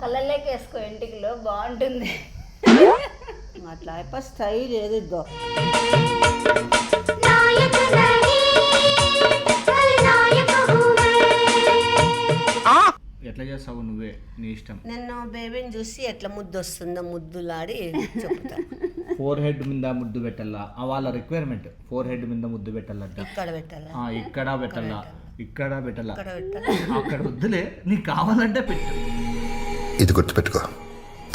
కళ్ళలోకి వేసుకో ఇంటికిలో బాగుంటుంది. అట్లా అయిపోయి స్టైల్ ఏదిద్దో ఎట్లా చేస్తావు నువ్వే నీ ఇష్టం. నేను బేబీని చూసి ఎట్లా ముద్దు వస్తుందో ముద్దులాడి చెప్తా. ఫోర్ హెడ్ మీద ముద్దు పెట్టాలా వాళ్ళ రిక్వైర్మెంట్. ఫోర్ హెడ్ మీద ముద్దు పెట్టాలంట. ఇక్కడ పెట్టాలా, ఇక్కడ పెట్టాలా, ఇక్కడ పెట్టాలా, ఇక్కడ పెట్టాలా. అక్కడ వద్దులే, నీకు కావాలంటే పెట్టు. ఇది గుర్తుపెట్టుకో,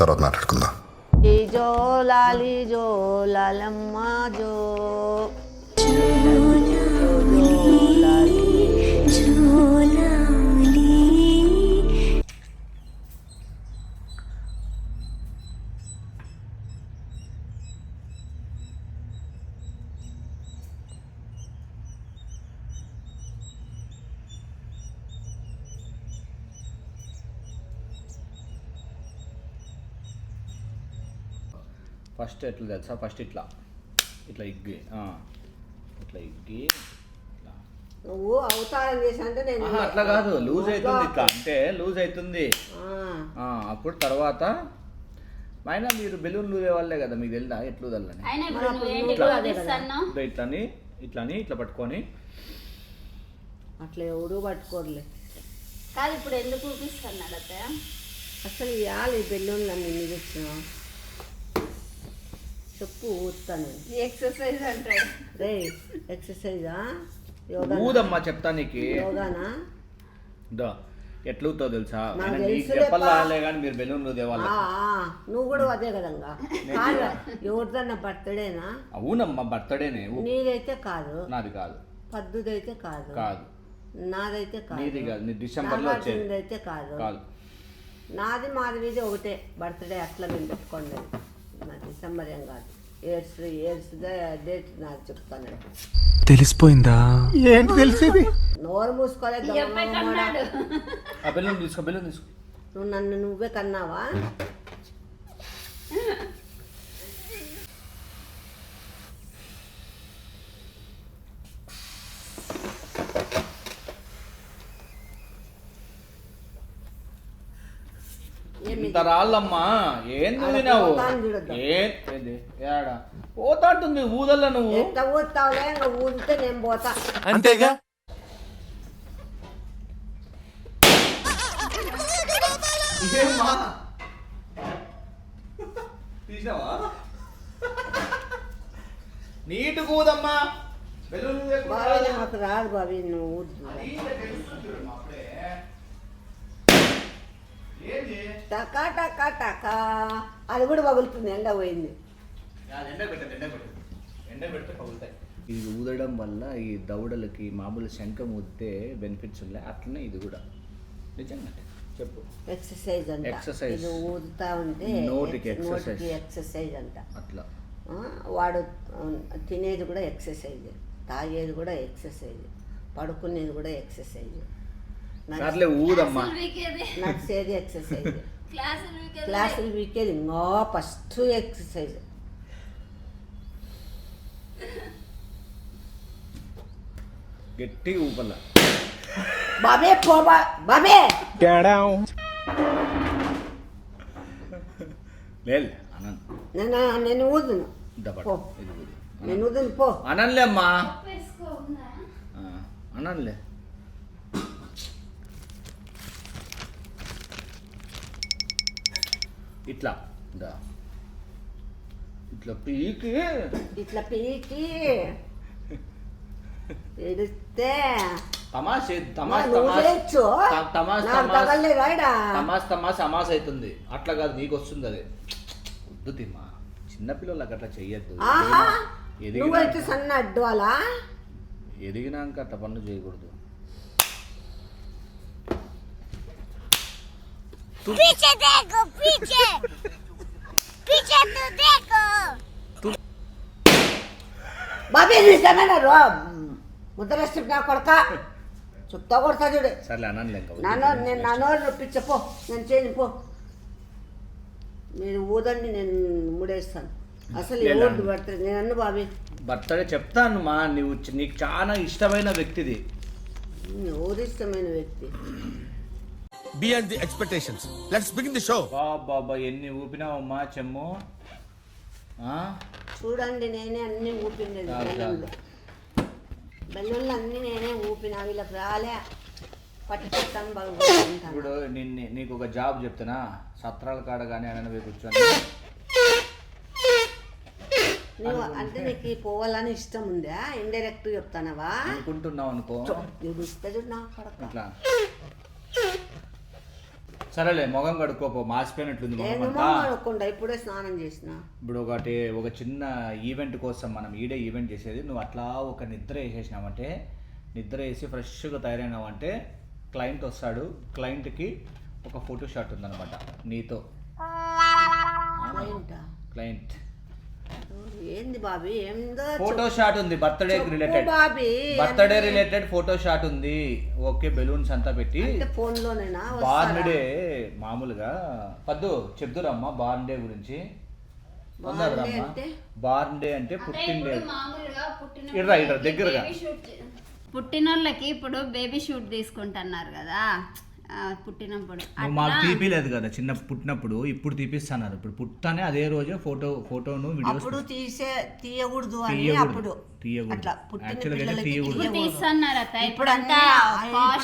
తర్వాత మాట్లాడుకుందాం. జో లాలి జో లాలమ్మ జో ఫస్ట్ ఎట్లా తెలుసా, ఫస్ట్ ఇట్లా ఇట్లా ఇగ్గి, ఇట్లా ఇగ్గి ఇట్లా. నువ్వు అవతారం చేసి అంటే నేను అట్లా కాదు, లూజ్ అవుతుంది ఇట్లా అంటే లూజ్ అవుతుంది. అప్పుడు తర్వాత అయినా మీరు బెలూన్ లూజే వాళ్ళే కదా, మీకు తెలుదా ఎట్లు వదలని. ఇట్లని ఇట్లని ఇట్లా పట్టుకొని అట్లా ఎవరు పట్టుకోరులే. కాదు ఇప్పుడు ఎందుకు చూపిస్తున్నాడు అత్తయ్య? అసలు ఇవ్వాలి బెలూన్లు అన్ని మీరు ఇచ్చిన చెప్పు ఊతాను. ఎక్సర్సైజ్ అంటాడు రే. ఎక్సర్సైజా యోగా? ఊదమ్మా చెప్తా నీకు. యోగానా? ఎట్లుతో తెలుసా, చెప్పాలే కానీ మీరు బెలూన్ ఊదేవాళ్ళు. నువ్వు కూడా అదే కదంగా. ఎవరిదన్నా బర్త్డేనా? అవునమ్మా బర్త్డేనే. నీదైతే కాదు, నాది కాదు. పద్దుదైతే కాదు, కాదు. నాదైతే కాదు, నీది కాదు. నీ డిసెంబర్లో వచ్చేది అయితే కాదు. కాదు. నాది మాది మీద ఒకటే బర్త్డే. అట్లా మేము పెట్టుకోండి. నా డిసెంబర్ ఏం కాదు, ఇయర్స్ డేట్ నాకు చెప్తాను. తెలిసిపోయిందా? ఏంటి తెలిసేది? నోరు మూసుకోలేదు. బెలూన్ తీసుకో, బెలూన్ తీసుకో. నువ్వు నన్ను నువ్వే కన్నావా? ఇంత రాళ్ళమ్మా ఏంది తినావు? ఏంది ఏడా పోతా అంటుంది ఊదల్లా. నువ్వు ఎంత ఊతావులే, ఇంకా ఊదితే నేను పోతా అంతేగా. నీటు కూదమ్మా. బావి నాకు రాదు బావి, నువ్వు ఊదు. టకా టకా టకా అది కూడా పగులుతుంది. ఎండ పోయింది. ఇది ఊదడం వల్ల ఈ దవడలకి మామూలు శంఖం ఊదితే బెనిఫిట్స్ ఉన్నాయి. అట్లనే ఇది కూడా నిజంగా చెప్పు. ఎక్సర్సైజ్ అంట. ఎక్సర్సైజ్. ఇది ఊదుతా ఉంటే నోటికి ఎక్సర్సైజ్ అంట. అట్లా వాడు తినేది కూడా ఎక్సర్సైజ్, తాగేది కూడా ఎక్సర్సైజ్, పడుకునేది కూడా ఎక్సర్సైజ్, ఊదమ్మా నడిచేది ఎక్సర్సైజ్, క్లాసులు వీకేది ఇంకా ఫస్ట్ ఎక్సర్సైజ్. గట్టిగా ఊపల్లా. బాబే పోబా బాబే నేను ఊదును పో. నేను ఊదును పో. అనంలే అమ్మా, అనంలే. ఇట్లా ఇట్లా పీకి ఎడితే తమాష అవుతుంది. అట్లా కాదు, నీకు వస్తుంది అది. వద్దు తిమ్మా, చిన్నపిల్లలకి అట్లా చెయ్యొద్దు. నువ్వైతే సన్న అడ్డువాలా ఎదిగినాక అట్లా పనులు చేయకూడదు. బాబీ ముద్ర నా కొడక చెప్తా కొడతా చూడు. సర్లే అనలే. నేను నా నోరు నొప్పించపో, నేను చేయను పో. మీరు ఊదండి, నేను ముడేస్తాను. అసలు ఎవరు బర్త్డే? నేను అన్న బాబీ బర్త్డే చెప్తాను మా. నీకు చాలా ఇష్టమైన వ్యక్తిది. ఎవరు ఇష్టమైన వ్యక్తి? Beyond the expectations. Let's begin the show. బాబా ఎన్ని ఊపినావమ్మా చెమ్ము. ఆ? చూడండి నేనే అన్ని ఊపిండేది బెల్లూన్లు. బెల్లూన్లు అన్నీ నేనే ఊపిన, వీళ్ళకి రాలే. పట్టుకుంటాను బాగుంటాను. ఇప్పుడు నీకు ఒక జాబ్ చెప్తున్నా, సత్రాల కాడ కానీ ఆయన పోయి కూర్చొని నువ్వు అంటే నీకు పోవాలని ఇష్టం ఉందా? ఇండైరెక్ట్ చెప్తానవా అనుకుంటున్నావు అనుకో. అట్లా సరేలే, మొగం కడుక్కోపో, మాసిపోయినట్లుంది మొగం అంతా. కడుక్కుండా ఇప్పుడే స్నానం చేసిన. ఇప్పుడు ఒక చిన్న ఈవెంట్ కోసం మనం ఈడే ఈవెంట్ చేసేది. నువ్వు అట్లా ఒక నిద్ర వేసేసినావంటే, నిద్ర వేసి ఫ్రెష్గా తయారైనావంటే క్లయింట్ వస్తాడు. క్లయింట్కి ఒక ఫోటో షాట్ ఉందన్నమాట నీతో. క్లయింట్ ఏంది బాబీ? ఏందో ఫోటో షాట్ ఉంది, birthday related. Birthday related photo shot ఉంది. ఓకే, బెలూన్స్ అంతా పెట్టి ఫోన్ లోనేనా? బర్త్డే మామూలుగా పద్దు చెప్దురమ్మా బర్త్డే గురించి. బర్త్డే అంటే పుట్టిండే. ఇడ్రా దగ్గరగా పుట్టినోళ్ళకి ఇప్పుడు బేబీ షూట్ తీసుకుంటున్నారు కదా పుట్టినప్పుడు. మాకు తీపిలేదు కదా చిన్న పుట్టినప్పుడు, ఇప్పుడు తీపిస్తున్నారు. ఇప్పుడు పుట్టానే అదే రోజే ఫోటోను అప్పుడు తీయకూడదు అని అప్పుడు ఇప్పుడు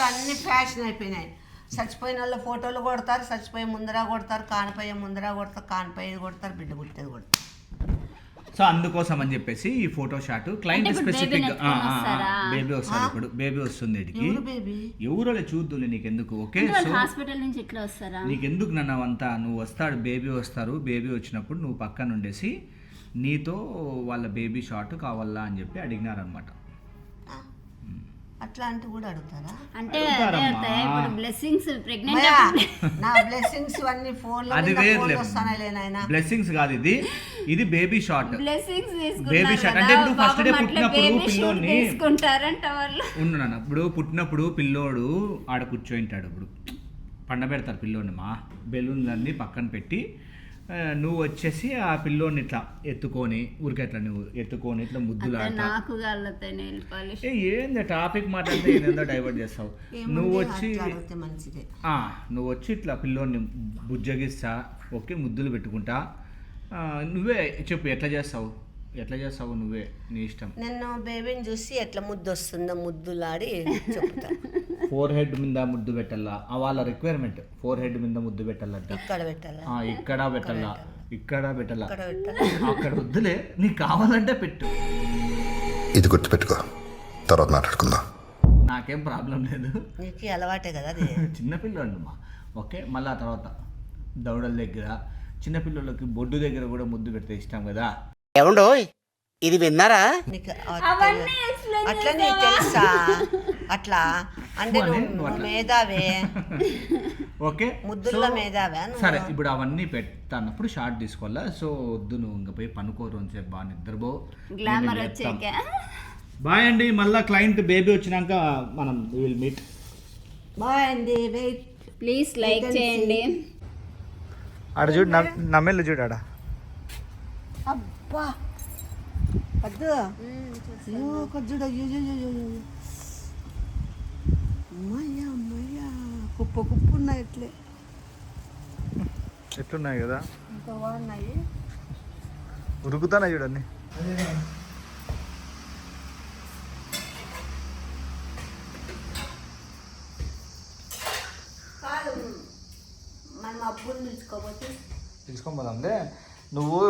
అన్ని ఫ్యాషన్ అయిపోయినాయి. చచ్చిపోయిన వాళ్ళ ఫోటోలు కొడతారు, చచ్చిపోయి ముందర కొడతారు, కానిపోయే ముందర కొడతారు, కానిపోయేది కొడతారు, బిడ్డ పుట్టేది కొడతారు. సో అందుకోసం అని చెప్పేసి ఈ photo shot client specific baby వస్తారు. ఇప్పుడు బేబీ వస్తుంది. ఎవరో చూద్దులే నీకెందుకు. ఓకే, సో హాస్పిటల్ నుంచి ఇట్లా వస్తారా? నీకెందుకు నన్ను అవంతా. నువ్వు వస్తాడు, బేబీ వస్తారు. బేబీ వచ్చినప్పుడు నువ్వు పక్కన ఉండేసి నీతో వాళ్ళ బేబీ షాట్ కావాలా అని చెప్పి అడిగినారనమాట. అట్లాంటి కూడా అడుగుతారా? అంటే ఇప్పుడు బ్లెస్సింగ్స్ ప్రెగ్నెంట్ నా బ్లెస్సింగ్స్ అన్ని ఫోన్ లో అది వేర్లే. బ్లెస్సింగ్స్ కాదు, ఇది baby shot. Blessings baby shot అంటే ఇప్పుడు ఫస్ట్ డే పుట్టినప్పుడు పిల్లోని తీసుకుంటారంట వాళ్ళు. ఉన్నాను. ఇప్పుడు పుట్టినప్పుడు పిల్లోడు ఆడ కూర్చోయింటాడు. ఇప్పుడు పండబెడతారు పిల్లోని. మా బెలూన్లన్నీ పక్కన పెట్టి నువ్వు వచ్చేసి ఆ పిల్లోని ఇట్లా ఎత్తుకొని ఊరికే అట్లా నువ్వు ఎత్తుకొని ఇట్లా ముద్దులు ఏంది టాపిక్ మాట్లాడితే ఏదేందో డైవర్ట్ చేస్తావు. నువ్వు వచ్చి ఇట్లా పిల్లోని బుజ్జగిస్తా. ఓకే, ముద్దులు పెట్టుకుంటా. నువ్వే చెప్పు ఎట్లా చేస్తావు నువ్వే, నీ ఇష్టం. నేను బేబీని చూసి ఎట్లా ముద్దు వస్తుందో ముద్దులాడి చెప్తా. ఫోర్ హెడ్ మీద ముద్దు పెట్టాలా, వాళ్ళ రిక్వైర్మెంట్. ఫోర్ హెడ్ మీద ముద్దు పెట్టాలంట. ఇక్కడ పెట్టాలా, అక్కడ వద్దులే, నీకు కావాలంటే పెట్టు. ఇది గుర్తుపెట్టుకో, తర్వాత మాట్లాడుకుందాం. నాకేం ప్రాబ్లం లేదు, నీకు అలవాటే కదా అది. చిన్నపిల్లలు మా. ఓకే, మళ్ళీ ఆ తర్వాత దవడల దగ్గర, చిన్నపిల్లలకి బొడ్డు దగ్గర కూడా ముద్దు పెడితే ఇష్టం కదా. ఏమండో ఇది విన్నారా? అట్లా నీకు తెలుసా? అట్లా అంటే నువ్వు మేధావే. ఓకే, ముద్దుల్లో మేధావే. సరే, ఇప్పుడు అవన్నీ పెడతానప్పుడు షార్ట్ తీసుకోవాలా. సో వద్దు, నువ్వు ఇంకా పోయి పనుకోరు అని చెప్పి బాగా నిద్రపో. బాయ్ అండి. మళ్ళీ క్లయింట్ బేబీ వచ్చినాక మనం విల్ మీట్. బాయ్ అండి. వెయిట్, ప్లీజ్ లైక్ చేయండి. ఆడ చూడు, నమ్మెళ్ళు చూడు ఆడ. అబ్బా వద్దు, చూడ కుప్ప ఉన్నాయి. ఎట్లున్నాయి కదా, ఇంకా బాగున్నాయి. ఉరుకుతానా చూడండి. మనం అప్పులు తీసుకొని పోదాంలే. నువ్వు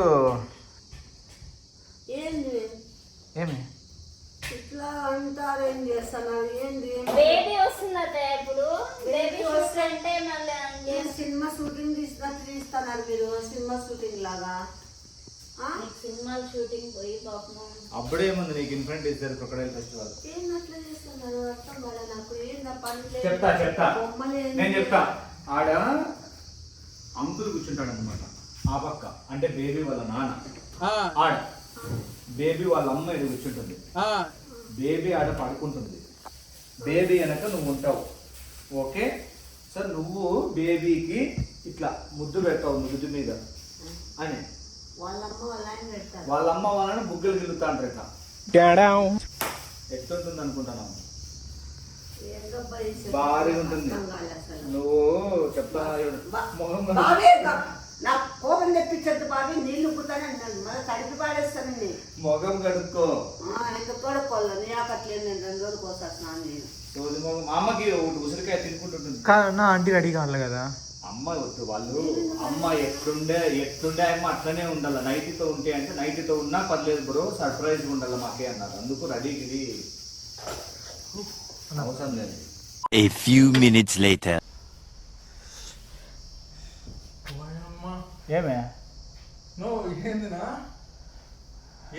ఏంది ఏమి ఇట్లా అంటారు? ఏం చేస్తున్నారు? ఏంది బేబీ వస్తుందట. ఇప్పుడు బేబీ వస్తుంటే మళ్ళీ సినిమా షూటింగ్ తీస్తున్నారు మీరు. సినిమా షూటింగ్ లాగా సినిమా షూటింగ్ పోయి పాపం. అప్పుడేముంది నీకు ఇన్ఫెంట్ ఇస్తారు క్రొకడైల్ ఫెస్టివల్. ఏం అట్లా చేస్తున్నారు? అర్థం కదా నాకు. ఏందా పని చెప్తా నేను చెప్తా. ఆడ అంకుల్ కూర్చుంటాడు అనమాట ఆ పక్క, అంటే బేబీ వాళ్ళ నాన్న. ఆడ బేబీ వాళ్ళ అమ్మ ఇది కూర్చుంటుంది. బేబీ ఆడ పడుకుంటుంది. బేబీ వెనక నువ్వు ఉంటావు. ఓకే సార్, నువ్వు బేబీకి ఇట్లా ముద్దు పెడతావు ముద్దు మీద అని. వాళ్ళ అమ్మ వాళ్ళని బుగ్గలు గిల్లుతా అంటారు. ఇట్లా ఎట్లుంటుంది అనుకుంటున్నాము. భారీగా ఉంటుంది. నువ్వు చెప్తా బాబే నాకు కోపం తెప్పించద్దు బాబీ, నీళ్లు పుట్టానే అంటాను, మళ్ళీ తడిపి పాడేస్తాను నీ మొగం కడుక్కో. ఎందుకు కడుక్కోవాలి, నీ ఆకట్లేదు, నేను 2 రోజులకు ఒకసారి స్నానం చేయను. రోజు మొగం మా అమ్మకి ఒకటి ఉసిరికాయ తినుకుంటుంటుంది. నా ఆంటీ రెడీ కావాలి కదా అమ్మ వద్దు, వాళ్ళు అమ్మ ఎట్లుండే అమ్మ అట్లనే ఉండాలి. నైటీతో ఉంటే అంటే నైటీతో ఉన్నా పర్లేదు బ్రో, సర్ప్రైజ్ ఉండాలి మాకే అన్నారు. అందుకు రెడీకి అవసరం లేదు. A few minutes later. ఏమే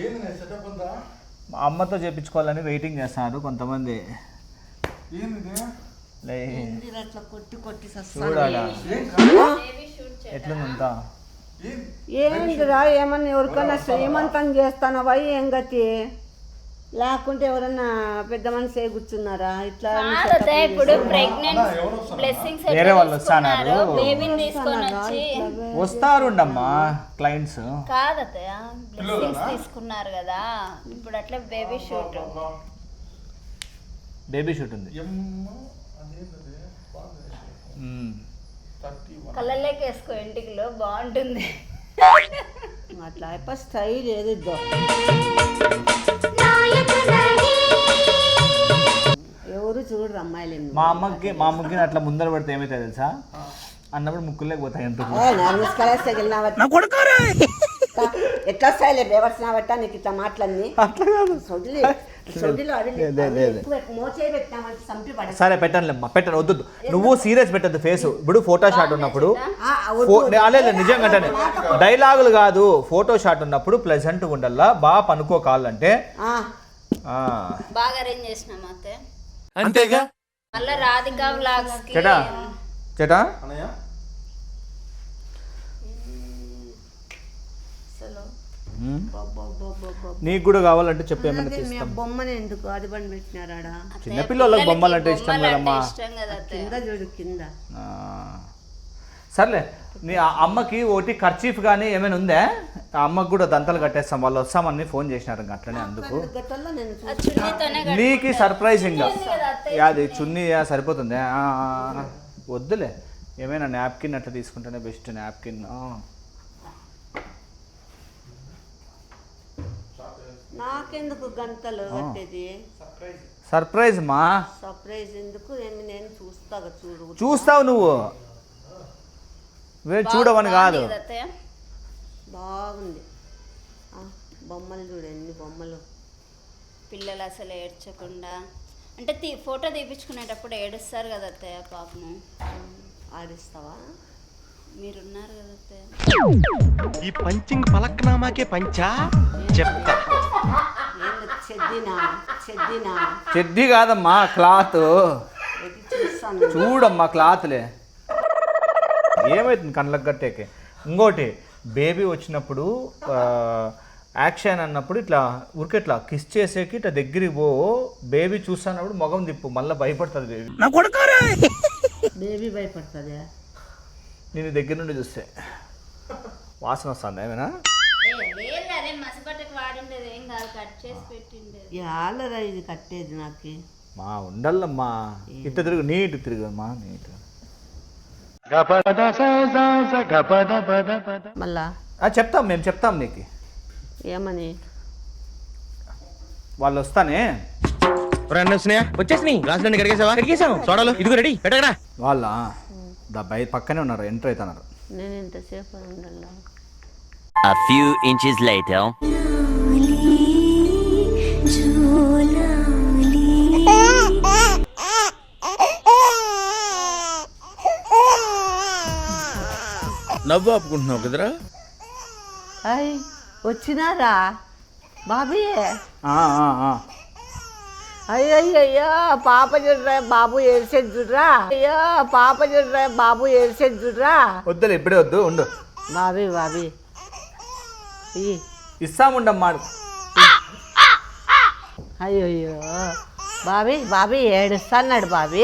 ఏందినా సెటప్ అంతా మా అమ్మతో చేపించుకోవాలని వెయిటింగ్ చేస్తున్నారు కొంతమంది. ఏంది అట్లా కొట్టి కొట్టి చూడాలా ఎట్లుందంతా. ఏంటిరా, ఏమన్నా ఎవరికన్నా శ్రీమంతం చేస్తానవా ఏం గతి, లేకుంటే ఎవరన్నా పెద్ద మనిషి కూర్చున్నారా ఇట్లా? ఇప్పుడు ప్రెగ్నెంట్ బ్లెస్సింగ్స్ వేరే వాళ్ళు వస్తున్నారు, బేబీని తీసుకొని వచ్చి వస్తారుండమ్మా క్లయింట్స్. కాదత్తయ్య, బ్లెస్సింగ్స్ తీసుకున్నారు కదా, ఇప్పుడు అట్లా బేబీ షూట్ ఉంది. కళ్ళల్లోకి వేసుకో, ఇంటికిలో బాగుంటుంది. అట్లా అయిపో స్టైల్ ఏది ఎవరు చూడరు అమ్మాయిలు. మా అమ్మకి అట్లా ముందర పడితే ఏమైతే తెలుసా, అన్నప్పుడు ముక్కులేక పోతాయి. ఎంత ఎట్లా స్టైల్ బేవర్స్ నాబట్టా నీకు ఇట్లా మాటలన్నీ సరే పెట్టనులేమ్మా, పెట్టను, వద్దు. నువ్వు సీరియస్ పెట్టద్దు ఫేస్. ఇప్పుడు ఫోటో షాట్ ఉన్నప్పుడు లేదు, నిజంగా డైలాగులు కాదు, ఫోటో షాట్ ఉన్నప్పుడు ప్లెజెంట్గా ఉండాలా, బాగా పనుకోకాలంటే బాగా అరేంజ్ చేసినాం అత్తే. అంతేగా మళ్ళీ రాధిక వ్లాగ్స్ కి చేటా నీకు కూడా కావాలంటే చెప్పేమన్నా తీస్తాం. బొమ్మని ఎందుకు అది బండి పెట్టినారా? చిన్నపిల్లలకు బొమ్మలు అంటే ఇష్టం కదమ్మా. కింద చూడు కింద. సర్లే, నీ అమ్మకి ఒకటి ఖర్చీఫ్ కానీ ఏమైనా ఉందా? ఆ అమ్మకి కూడా దంతలు కట్టేస్తాం, వాళ్ళు వస్తామని ఫోన్ చేసినారు అట్లనే. అందుకు నీకు సర్ప్రైజింగ్గా అది చున్నీ సరిపోతుంది. వద్దులే, ఏమైనా నాప్కిన్ అట్లా తీసుకుంటేనే బెస్ట్. నాప్కిన్ నాకెందుకు గంటలు కట్టేది? సర్ప్రైజ్ మా. సర్ప్రైజ్ ఎందుకు? నేను చూస్తావు నువ్వు, చూడవని కాదు. బాగుంది బొమ్మలు చూడు, ఎన్ని బొమ్మలు. పిల్లలు అసలు ఏడ్చకుండా అంటే ఫోటో తీపించుకునేటప్పుడు ఏడుస్తారు కదా అత్తయ్య, పాపము. ఆడిస్తావా? మీరున్నారు కదా అత్తయ్య. ఈ పంచింగ్ పలక్నామాకే పంచా చెప్తా. చెడ్డీ కాదమ్మా, క్లాత్ చూడమ్మా, క్లాత్లే. ఏమవుతుంది కళ్ళకు కట్టేకే. ఇంకోటి, బేబీ వచ్చినప్పుడు యాక్షన్ అన్నప్పుడు ఇట్లా ఉరికెట్లా కిస్ చేసేకి ఇట్లా దగ్గరికి పో. బేబీ చూస్తున్నప్పుడు మొగం తిప్పు, మళ్ళీ భయపడుతుంది బేబీ. బేబీ భయపడుతుంది నేను దగ్గర నుండి చూస్తే. వాసన వస్తుంది ఏమైనా? యాలరా ఇది కట్టేది నాకు. మా ఉండాలమ్మా, ఇట్ట తిరుగు, నీట్ తిరుగమ్మా, నీట్. మళ్ళా చెప్తాం, మేము చెప్తాం నీకు. ఏమని? వాళ్ళు వస్తానే వచ్చేసి గ్లాసులన్నీ కడిగేసావా? సోడాలు ఇదిగో రెడీ పెట్టగరా. వాళ్ళ బయట పక్కనే ఉన్నారు, ఎంటర్ అవుతున్నారు. నేను ఎంతసేపు ఉండాల? A few inches later. నవ్వు ఆపుకుంటున్నావు కదరా? అయ్ వచ్చినారా బాబీ? అయ్యయ్యో పాప చూడరా బాబు ఏడ్చేది చూడరా. అయ్యో పాప చూడరా బాబు ఏడ్చేది చూడరా. వద్దులే, ఇప్పుడే వద్దు, ఉండు. బాబీ బాబీ ఇస్తాముండమ్మా. అయ్యయ్యో బాబీ బాబీ ఏడుస్తున్నాడు. బాబీ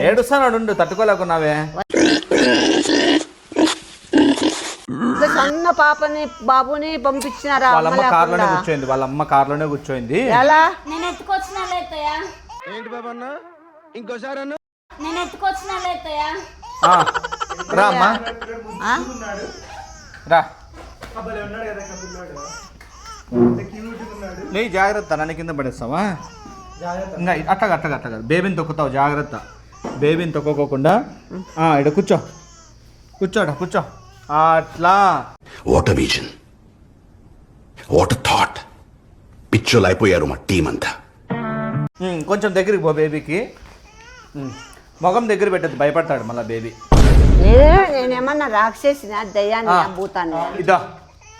ఏడుస్తున్నాడు, ఉండు, తట్టుకోలేకున్నావే. సన్న పాపని బాబుని పంపించినారా? వాళ్ళమ్మ కార్లోనే కూర్చోయింది, వాళ్ళమ్మ కార్లోనే కూర్చోయింది. ఎలా? నేను ఎత్తుకొచ్చినా లేతయ్యా. ఏంటి బాబా అన్న ఇంకోసారి అను. నేను ఎత్తుకొచ్చిన అత్తయ్య. రా అమ్మా ఆ? రా అబ్బాయి ఉన్నాడు కదా పిల్లాడు క్యూట్గా ఉన్నాడు. లే జాగ్రత్త నన్ను కింద పడేస్తావా జాగ్రత్త. ఇంకా అట్టగా బేబీని తొక్కుతావు జాగ్రత్త. బేబీని తొక్కకోకుండా ఇక్కడ కూర్చో కూర్చో అట్లా. What a vision, what a thought. పిచ్చోలు అయిపోయారు మా టీం అంతా. కొంచెం దగ్గరికి పో బేబీకి. మొగం దగ్గర పెట్టద్దు, భయపడతాడు మళ్ళీ బేబీ. నేనేమన్నా రాక్షసినా దయ్యాన్ని భూతాన్ని? ఇదా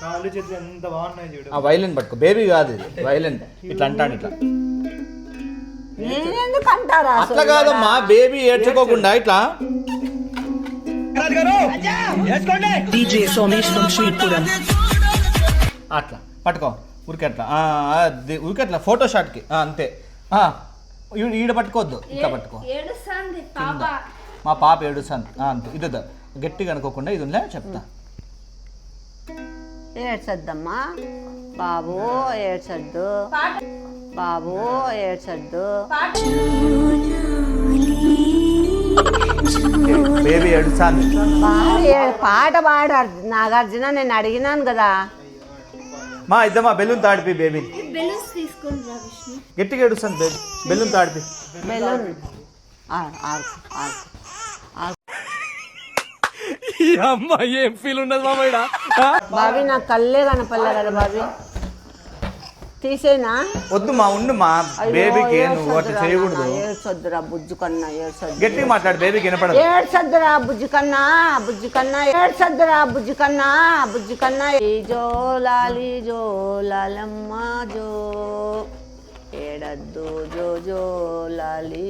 కాళ్ళు చేతులు ఎంత బాగున్నాయి చూడు. ఆ వైలెన్ పట్టుకో. బేబీ కాదు ఇది వైలెన్. ఇట్లా అంటాడు ఇట్లా. నేనెందుకు అంటారా? అట్లా కాదమ్మా, బేబీ ఏడ్చుకోకుండా ఇట్లా. అట్లా పట్టుకో ఉరికెట్లా. ఉరికెట్లా ఫోటో షాట్కి అంతే. ఈడ పట్టుకోవద్దు, ఇంకా పట్టుకో. ఏడుస్తుంది పాప. మా పాప ఏడుస్తాను అంతే. ఇది గట్టిగా అనుకోకుండా ఇది ఉందా చెప్తా. ఏడ్చొద్దమ్మా బాబు, ఏడ్చొద్దు బాబు, ఏడ్చొద్దు. బేబీ ఏడుస్తాను. పాట పాడారు నాగార్జున, నేను అడిగినాను కదా. మా ఇద్దమా బెలూన్ తాడిపి బేబీ. బెలూన్స్ తీసుకుని రా విష్ణు. గట్టిగా ఏడుస్తాను బేబీ. బెలూన్ తాడిపి. బెలూన్ ఏం ఫీల్ ఉండదు మామయ్య. బాబీ నా కళ్ళే కనపల్లే కదా బాబీ, తీసేనా? వద్దు మా ఉండు మా బేబీకి నువ్వు అట్లా చేయకూడదు. ఏడ్చొద్దురా బుజ్జు కన్నా, ఏడ్చొద్దు. గట్టిగా మాట్లాడు, బేబీకి వినపడదు. ఏడ్చొద్దురా బుజ్జి కన్నా, బుజ్జి కన్నా, ఏడ్చొద్దురా బుజ్జి కన్నా, బుజ్జి కన్నా. జో లాలి జో లాలమ్మ జో, ఏడద్దు జో జో లాలి,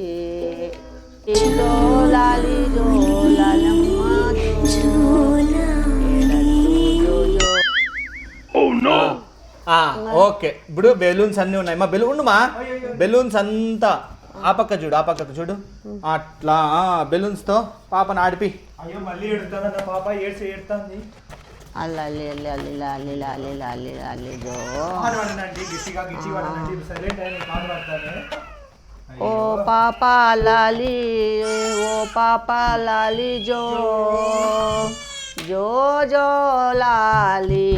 జో లాలి జో లాలమ్మ జో, ఏడద్దు జో జో. ఓకే ఇప్పుడు బెలూన్స్ అన్నీ ఉన్నాయి మా. బెలూన్ మా బెలూన్స్ అంతా ఆ పక్కకు చూడు అట్లా. బెలూన్స్ తో పాపను ఆడిపి. అయ్యో మళ్ళీ ఏడుతుందన్న పాప, ఏడుతుంది. అల్లాలి అల్లాలి లాలి లాలి లాలి లాలి జో. పాడవాడనండి గట్టిగా వాడనండి. సైలెంట్ అయిన పాట పాడతాను. ఓ పాపా లాలి, ఓ పాపా లాలి జో, జో జో లాలి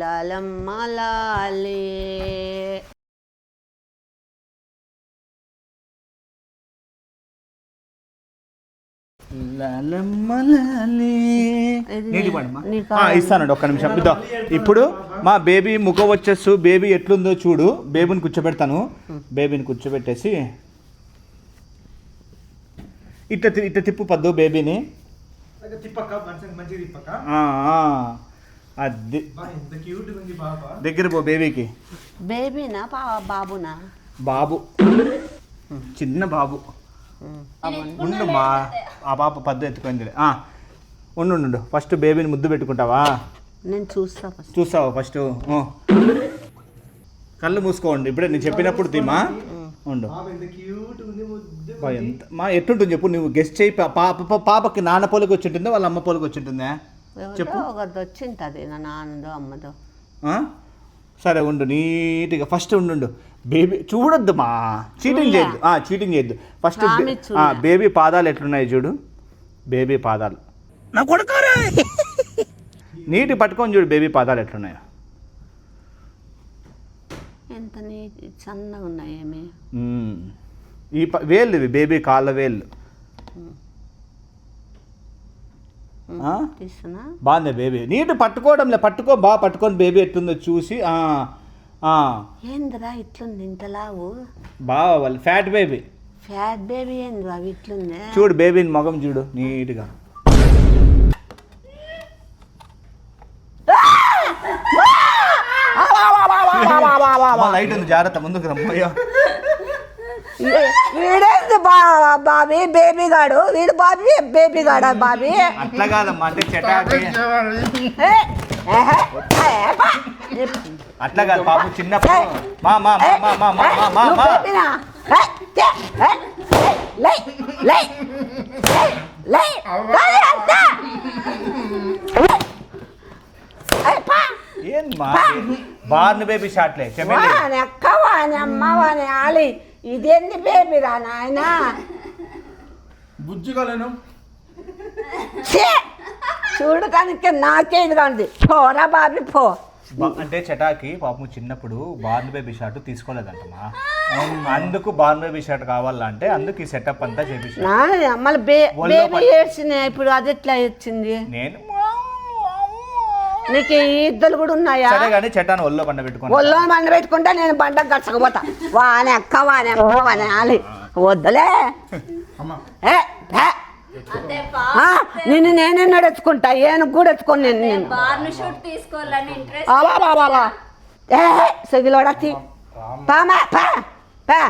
లాలమ్మ లాలి. ఇస్తానండి ఒక్క నిమిషం. ఇద్దా ఇప్పుడు మా బేబీ ముఖం వచ్చేసు. బేబీ ఎట్లుందో చూడు. బేబీని కూర్చోబెడతాను. బేబీని కూర్చోబెట్టేసి ఇట్లా ఇట్లా తిప్పు పద్దు బేబీని. తిప్పక్క మంచిగా తిప్పక్క. అది ఎంత క్యూట్ ఉంది పాప. దగ్గర పో బేబీకి. బేబీనా బాబునా? బాబు, చిన్న బాబు. ఉండు మా ఆ పాప పద్దు ఎత్తుకుంది. ఉండు ఫస్ట్ బేబీని ముద్దు పెట్టుకుంటావా? నేను చూస్తావా ఫస్ట్? కళ్ళు మూసుకోండి. ఇప్పుడే నేను చెప్పినప్పుడు తీమా. ఉండు ఎంత మా ఎట్లుంటుంది చెప్పు. నువ్వు గెస్ట్ చేయి. పాపకి నాన్న పోలికి వచ్చి ఉంటుందా వాళ్ళ అమ్మ పోలికి వచ్చి ఉంటుందా చెప్పు. ఒకటి వచ్చింటుంది నా నాన్నదో అమ్మదో. సరే ఉండు నీట్గా ఫస్ట్ ఉండు. బేబీ చూడొద్దు మా, చీటింగ్ చేయొద్దు. ఫస్ట్ బేబీ పాదాలు ఎట్లున్నాయి చూడు. బేబీ పాదాలు నా కొడుకోరా నీటి పట్టుకొని చూడు. బేబీ పాదాలు ఎట్లున్నాయో. ఎంత నీట్ సన్నగా ఉన్నాయేమి. ఈ వేళ్ళు ఇవి బేబీ కాళ్ళ వేళ్ళు. బాగుంది బేబీ. నీటి పట్టుకోవడంలే, బాగా పట్టుకొని బేబీ ఎట్లుందో చూసి. ఏందిరా ఇట్లుంది ఇంతలావు? బాగా వాళ్ళు ఫ్యాట్ బేబీ. ఫ్యాట్ బేబీ ఏంది అవి ఇట్లుంది చూడు. బేబీని మొగం చూడు నీట్గా. లైట్ ఉంది జాగ్రత్త, ముందుకు రమ్మయ్యా. వీడేంది బాబీ బేబీ గాడు? వీడు బాబీ బేబీ గాడా బాబీ? అట్లా కాదమ్మా, అంటే చెటాకి అట్లా కాదు పాప చిన్నప్పుడు. ఏంమా బార్న్ బేబీ షాట్లే అక్క వాని అమ్మ వాని ఆలి. ఇదేంది బేబీ రా నాయన? బుజ్జిగాలేను ఛీ! చూడటానికి నాకేది కాదు పోరా బాబీ పో. అంటే చటాకి పాపం చిన్నప్పుడు బార్న్ బేబీ షార్ట్ తీసుకోలేదంటమ్మా, అందుకు బార్న్ బేబీ షార్ట్ కావాలంటే అందుకు ఈ సెటప్ అంతా చేపించాను. మళ్ళీ బేబీ ఏడ్చింది, ఇప్పుడు అది ఎట్లా వచ్చింది? నేను నీకు ఈ ఇద్దరు కూడా ఉన్నాయా? సరే కానీ చటాన్ని ఒళ్ళో పండ పెట్టుకుని ఒళ్ళో బండ పెట్టుకుంటే నేను బండ గచ్చకపోతా. వానే అక్క వానే వానే ఆలి వద్దులే. ఏ ఏ. నిన్ను నేనే నడుచుకుంటా, ఏనుగు కూడా ఎత్తుకొని నేను బార్న్ షూట్ తీసుకోవాలని ఇంట్రెస్ట్. బాబా ఏ సగిలోడీ పామా పా పా.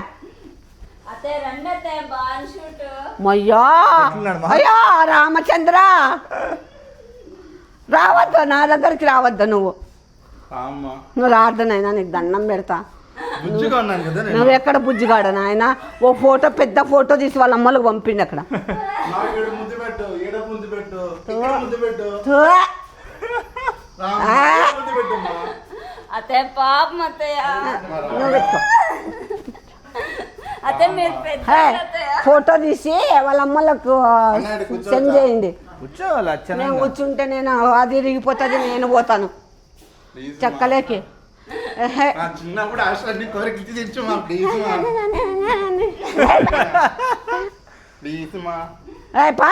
అతే రండి అతే బార్న్ షూట్. మయ్యా అయ్యా రామచంద్ర రావద్దు, నా దగ్గరికి రావద్దు. నువ్వు రావద్దు నాయన, నీకు దండం పెడతా. బుజ్జిగా ఉన్నాను కదా నేను. నువ్వు ఎక్కడ బుజ్జిగాడు నాయన? ఓ ఫోటో పెద్ద ఫోటో తీసి వాళ్ళ అమ్మలకు పంపిండి అక్కడ. నాకు ఈడ ముద్దు పెట్టు, ఈడ ముద్దు పెట్టు, ఇక్కడ ముద్దు పెట్టు, థూ. ముద్దు పెట్టమ్మా. అతే పాపం అత్తయ్య. నువ్వు పెట్టుకో. అతే మీరు పెద్ద హే, అత్తయ్య. ఫోటో తీసి వాళ్ళ అమ్మలకు సెండ్ చేయండి. కూర్చోవాలి అచ్చనే. నేను కూర్చుంటే నేను అది ఇరిగిపోతుంది, నేను పోతాను చెక్కలేకి. నా చిన్నప్పుడు ఆశలన్నీ కోరికలు తీర్చు మా ప్లీజ్ మా ప్లీజ్ మా. పా